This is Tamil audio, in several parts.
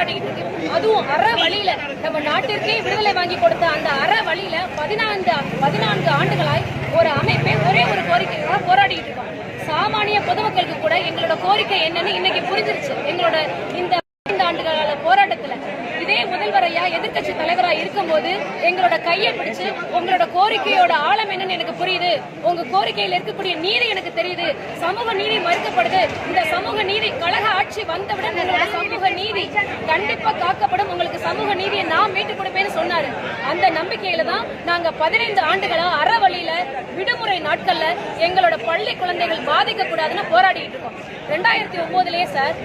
போராடிக்கிட்டு இருக்கு. அதுவும் அற வழியில நம்ம நாட்டிற்கே விடுதலை வாங்கி கொடுத்த அந்த அற வழியில 14 ஆண்டுகளாய் ஒரு அமைப்பை ஒரே ஒரு கோரிக்கைக்காக போராடிக்கிட்டு இருக்கோம். சாமானிய பொதுமக்களுக்கு கூட எங்களோட கோரிக்கை என்னன்னு இன்னைக்கு புரிஞ்சிருச்சு. எங்களோட இந்த 5 ஆண்டுகால போராட்டத்துல இதே முதல்வரையா எதிர்கட்சி தலைவரா இருக்கும்போது எங்களோட கையை பிடிச்சு உங்களோட கோரிக்கையோட ஆழம் என்னன்னு எனக்கு புரியுது, உங்க கோரிக்கையில் இருக்கக்கூடிய நீதி எனக்கு தெரியுது, சமூக நீதி மறுக்கப்படுது, இந்த சமூக நீதி கழக ஆட்சி வந்தவுடன் உங்களோட சமூக நீதி கண்டிப்பா காக்கப்படும், உங்களுக்கு சமூக நீதியை நான் மீட்டு கொடுப்பேன்னு சொன்னாரு. அந்த நம்பிக்கையில தான் நாங்க 15 ஆண்டுகளா அற வழியில விடுமுறை நாட்கள்ல எங்களோட பள்ளி குழந்தைகள் பாதிக்க கூடாதுன்னு போராடிட்டு இருக்கோம். 2009 சார்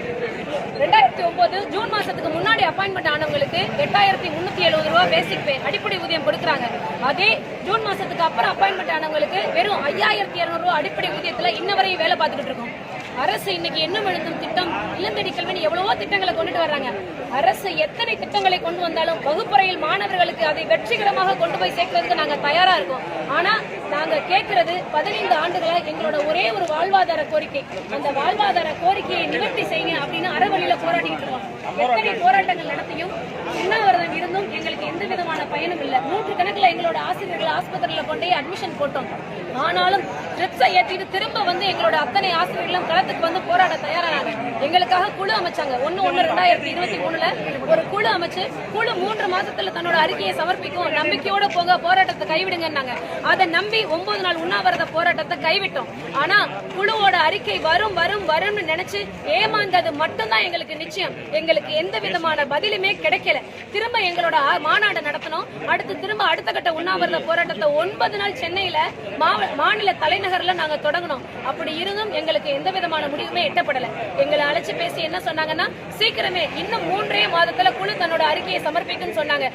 2009 ஜூன் மாசத்துக்கு முன்னாடி அப்பாயின்மெண்ட் ஆனவங்களுக்கு 8370 ரூபாய் பேசிக் பே அடிப்படை ஊதியம் கொடுக்குறாங்க. அதே ஜூன் மாசத்துக்கு அப்புறம் அப்பாயின்மெண்ட் ஆனவங்களுக்கு வெறும் 5200 ரூபாய் அடிப்படை ஊதியத்துல இன்ன வரையும் வேலை பார்த்துக்கிட்டு இருக்கோம். அரசு இன்னைக்கு எண்ணம் எழுதும் திட்டம், இல்லந்தடி கல்வின்னு எவ்வளவோ திட்டங்களை கொண்டுட்டு வர்றாங்க. அரசு எத்தனை திட்டங்களை கொண்டு வந்தாலும் வகுப்பறையில் மாணவர்களுக்கு அதை வெற்றிகரமாக கொண்டு போய் சேர்க்கிறதுக்கு நாங்க தயாரா இருக்கோம். ஆனா நாங்க கேட்கறது 15 ஆண்டுகளா எங்களோட ஒரே ஒரு வாழ்வாதார கோரிக்கை. அந்த வாழ்வாதார கோரிக்கையை நிவர்த்தி செய்யுங்க அப்படின்னு அறவழியில போராடிட்டு இருக்கோம். எத்தனை போராட்டங்கள் நடத்தியும் உண்ணாவிரதம் இருந்தும் எங்களுக்கு எந்த விதமான பயனும் இல்லை. 100 கணக்குல எங்களோட ஆசிரியர்கள் ஆஸ்பத்திரியில கொண்டே அட்மிஷன் போட்டோம். ஆனாலும் ட்ரிப்ஸை ஏற்றிட்டு திரும்ப வந்து எங்களோட அத்தனை ஆசிரியர்களும் களத்துக்கு வந்து போராட தயாரானாங்க. எங்களுக்காக குழு அமைச்சாங்க. 1/1/2023 ஒரு குழு அமைச்சு குழு 3 மாசத்துல தன்னோட அறிக்கையை சமர்ப்பிக்கும், நம்பிக்கையோட போங்க, போராட்டத்தை கைவிடுங்கன்னாங்க. அதை நம்பி 9 நாள் உண்ணாவிரத போராட்டத்தை கைவிட்டோம். ஆனா குழுவோட அறிக்கை வரும்னு நினைச்சு ஏமாந்தது மட்டும்தான் எங்களுக்கு நிச்சயம். எங்களுக்கு எந்த விதமான பதிலுமே கிடைக்கல. திரும்ப எங்களோட மாநாடு நடத்தணும். அடுத்த கட்ட உண்ணாவிரத போராட்டத்தை 9 நாள் சென்னையில மாநில தலைநகர்ல நாங்க தொடங்கணும். அப்படி இருந்தும் எங்களுக்கு எந்த விதமான முடிவுமே எட்டப்படல. எங்களை அழைச்சு பேசி என்ன சொன்னாங்கன்னா, சீக்கிரமே இன்னும் 3 மாதத்துல குழு தன்னோட அறிக்கையை சமர்ப்பிக்குன்னு சொன்னாங்க.